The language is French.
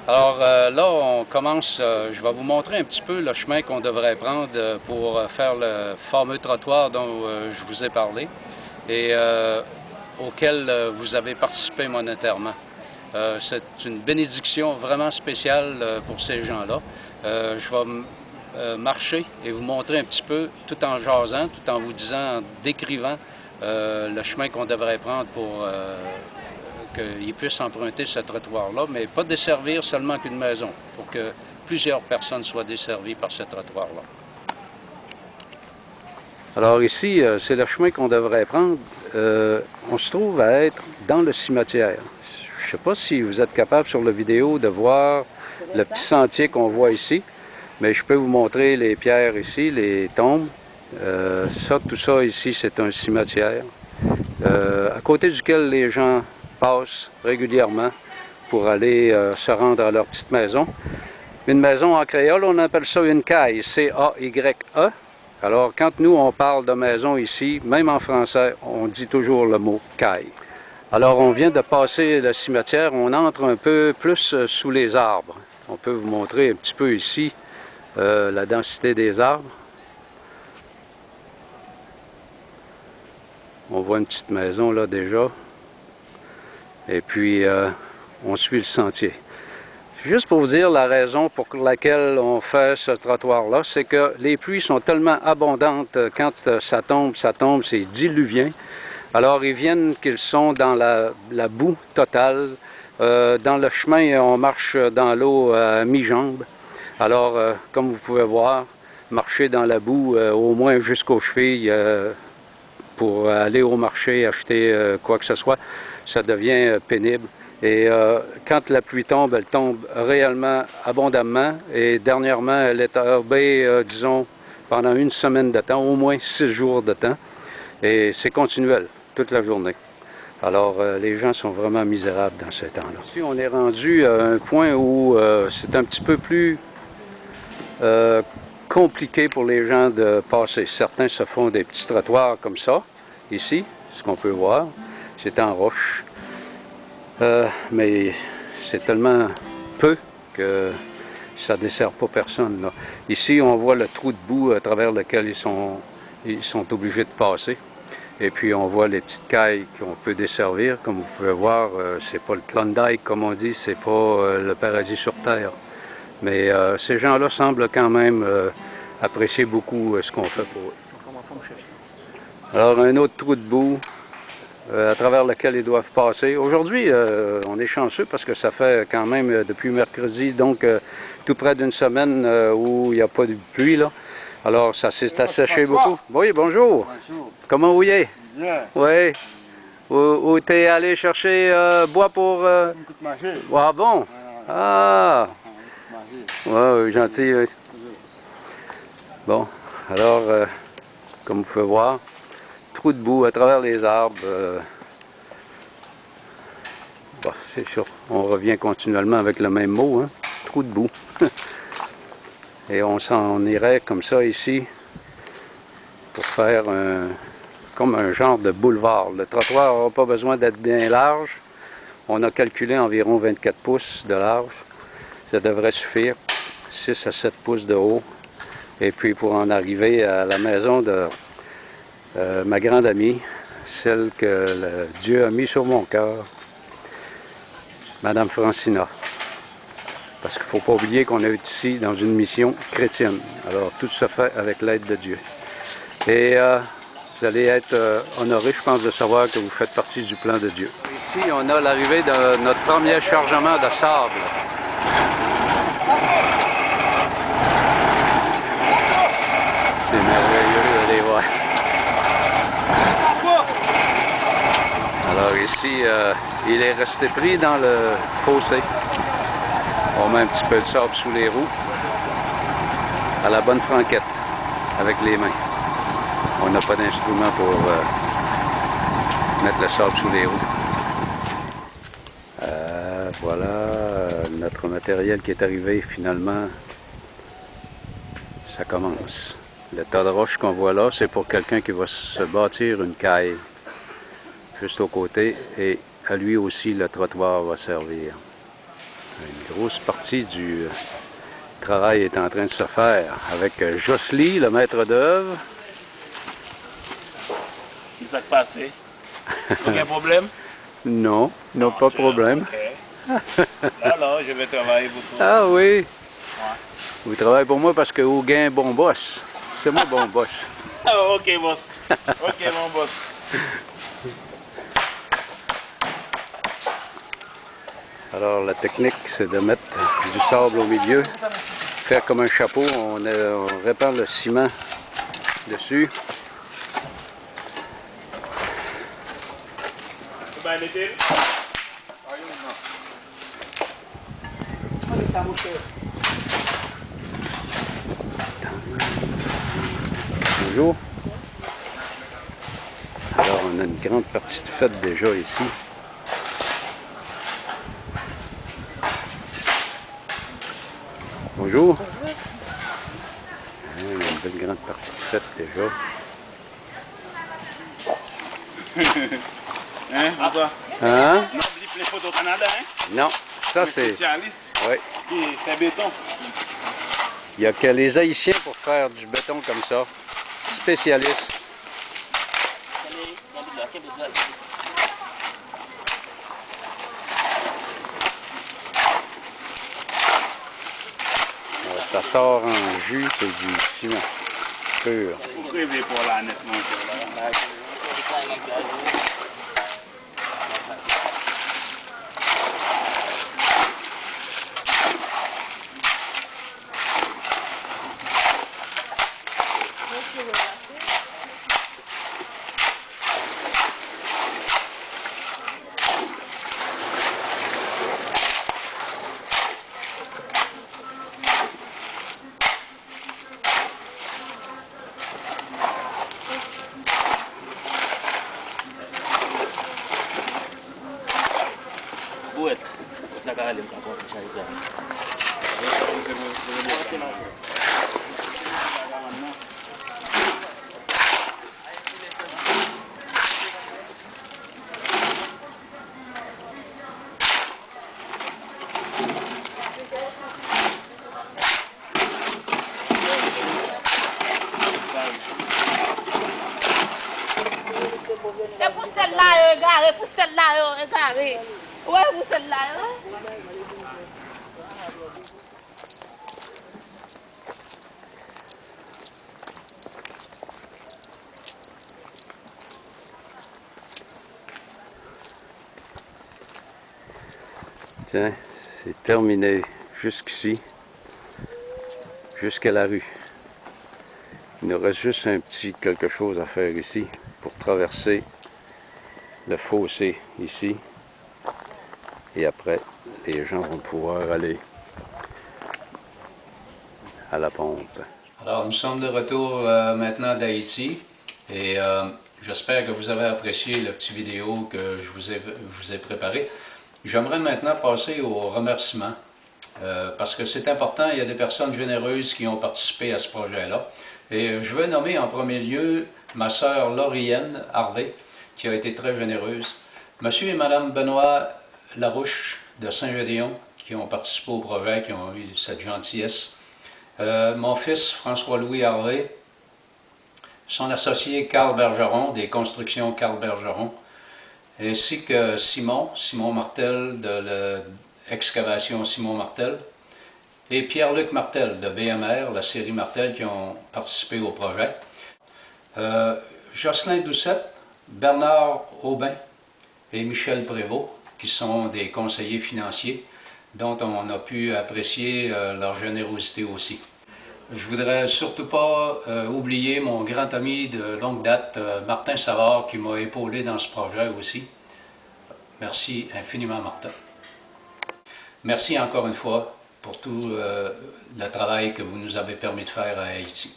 Alors là, on commence, je vais vous montrer un petit peu le chemin qu'on devrait prendre pour faire le fameux trottoir dont je vous ai parlé et auquel vous avez participé monétairement. C'est une bénédiction vraiment spéciale pour ces gens-là. Je vais marcher et vous montrer un petit peu, tout en jasant, tout en vous disant, en décrivant le chemin qu'on devrait prendre pour qu'ils puissent emprunter ce trottoir-là, mais pas desservir seulement qu'une maison, pour que plusieurs personnes soient desservies par ce trottoir-là. Alors ici, c'est le chemin qu'on devrait prendre. On se trouve à être dans le cimetière. Je ne sais pas si vous êtes capable sur la vidéo de voir le petit sentier qu'on voit ici, mais je peux vous montrer les pierres ici, les tombes. Tout ça ici, c'est un cimetière, à côté duquel les gens passent régulièrement pour aller se rendre à leur petite maison. Une maison en créole, on appelle ça une caille, C-A-Y-E. Alors, quand nous, on parle de maison ici, même en français, on dit toujours le mot caille. Alors, on vient de passer le cimetière, on entre un peu plus sous les arbres. On peut vous montrer un petit peu ici la densité des arbres. On voit une petite maison là déjà. Et puis, on suit le sentier. Juste pour vous dire la raison pour laquelle on fait ce trottoir-là, c'est que les pluies sont tellement abondantes, quand ça tombe, c'est diluvien. Alors, ils viennent qu'ils sont dans la boue totale. Dans le chemin, on marche dans l'eau à mi-jambe. Alors, comme vous pouvez voir, marcher dans la boue au moins jusqu'aux chevilles pour aller au marché, acheter quoi que ce soit, ça devient pénible. Et quand la pluie tombe, elle tombe réellement abondamment. Et dernièrement, elle est tombée, disons, pendant une semaine de temps, au moins 6 jours de temps. Et c'est continuel, toute la journée. Alors, les gens sont vraiment misérables dans ce temps-là. Ici, on est rendu à un point où c'est un petit peu plus compliqué pour les gens de passer. Certains se font des petits trottoirs comme ça, ici, ce qu'on peut voir. C'est en roche. Mais c'est tellement peu que ça ne dessert pas personne, là. Ici, on voit le trou de boue à travers lequel ils sont obligés de passer. Et puis, on voit les petites cailles qu'on peut desservir. Comme vous pouvez voir, c'est pas le Klondike, comme on dit, c'est pas le paradis sur Terre. Mais ces gens-là semblent quand même apprécier beaucoup ce qu'on fait pour eux. Alors, un autre trou de boue à travers lequel ils doivent passer. Aujourd'hui, on est chanceux parce que ça fait quand même depuis mercredi, donc tout près d'une semaine où il n'y a pas de pluie, là. Alors, ça s'est asséché beaucoup. Oui, bonjour. Bonjour. Comment vous y êtes? Bien. Oui. Où tu es allé chercher bois pour... Ah bon? Ah! Oui, gentil. Oui. Bon, alors, comme vous pouvez voir, trou de boue à travers les arbres. Bon, c'est sûr, on revient continuellement avec le même mot, hein? Trou de boue. Et on s'en irait comme ça ici pour faire comme un genre de boulevard. Le trottoir n'aura pas besoin d'être bien large. On a calculé environ 24 pouces de large. Ça devrait suffire. 6 à 7 pouces de haut. Et puis pour en arriver à la maison de ma grande amie, celle que Dieu a mis sur mon cœur, Madame Francina. Parce qu'il ne faut pas oublier qu'on est ici dans une mission chrétienne. Alors tout se fait avec l'aide de Dieu. Et vous allez être honorés, je pense, de savoir que vous faites partie du plan de Dieu. Ici, on a l'arrivée de notre premier chargement de sable. C'est merveilleux d'aller voir. Alors ici, il est resté pris dans le fossé. On met un petit peu de sable sous les roues, à la bonne franquette, avec les mains. On n'a pas d'instrument pour mettre le sable sous les roues. Voilà notre matériel qui est arrivé finalement. Ça commence. Le tas de roches qu'on voit là, c'est pour quelqu'un qui va se bâtir une caille juste au côté, et à lui aussi le trottoir va servir. Une grosse partie du travail est en train de se faire avec Jocely, le maître d'œuvre. Qu'est-ce qui s'est passé? Aucun problème? Non, non, pas de problème. Okay. Là, je vais travailler pour toi. Ah oui? Ouais. Vous travaillez pour moi parce que Auguin, bon boss. C'est moi bon boss. Oh, ok, boss. Ok, mon boss. Alors la technique, c'est de mettre du sable au milieu, faire comme un chapeau, on répand le ciment dessus. Bonjour. Alors on a une grande partie de faite déjà ici. Bonjour. On a une belle grande partie de faite déjà. Hein, bonsoir. Hein? Non, oublie les photos au Canada, hein? Non, ça c'est... Spécialiste Oui. qui fait béton. Il n'y a que les Haïtiens pour faire du béton comme ça. Spécialistes. Alors, ça sort en jus, c'est du ciment pur. Vous rêvez pour la net, mon cher. Buat, nak kali macam apa sih saya. Et pour celle-là, égaré, pour celle-là, égaré. Ouais, pour celle-là. Tiens, c'est terminé jusqu'ici, jusqu'à la rue. Il nous reste juste un petit quelque chose à faire ici pour traverser le fossé ici. Et après, les gens vont pouvoir aller à la pompe. Alors, nous sommes de retour maintenant d'Haïti et j'espère que vous avez apprécié la petite vidéo que je vous ai préparée. J'aimerais maintenant passer aux remerciements parce que c'est important, il y a des personnes généreuses qui ont participé à ce projet-là. Et je veux nommer en premier lieu ma sœur Laurienne Harvey, qui a été très généreuse. Monsieur et Madame Benoît Larouche de Saint-Gédéon, qui ont participé au projet, qui ont eu cette gentillesse. Mon fils François-Louis Harvey, son associé Carl Bergeron, des constructions Carl Bergeron, ainsi que Simon Martel de l'excavation Simon Martel, et Pierre-Luc Martel de BMR, la série Martel, qui ont participé au projet. Jocelyn Doucette, Bernard Aubin et Michel Prévost, qui sont des conseillers financiers, dont on a pu apprécier leur générosité aussi. Je voudrais surtout pas oublier mon grand ami de longue date, Martin Savard, qui m'a épaulé dans ce projet aussi. Merci infiniment, Martin. Merci encore une fois pour tout le travail que vous nous avez permis de faire à Haïti.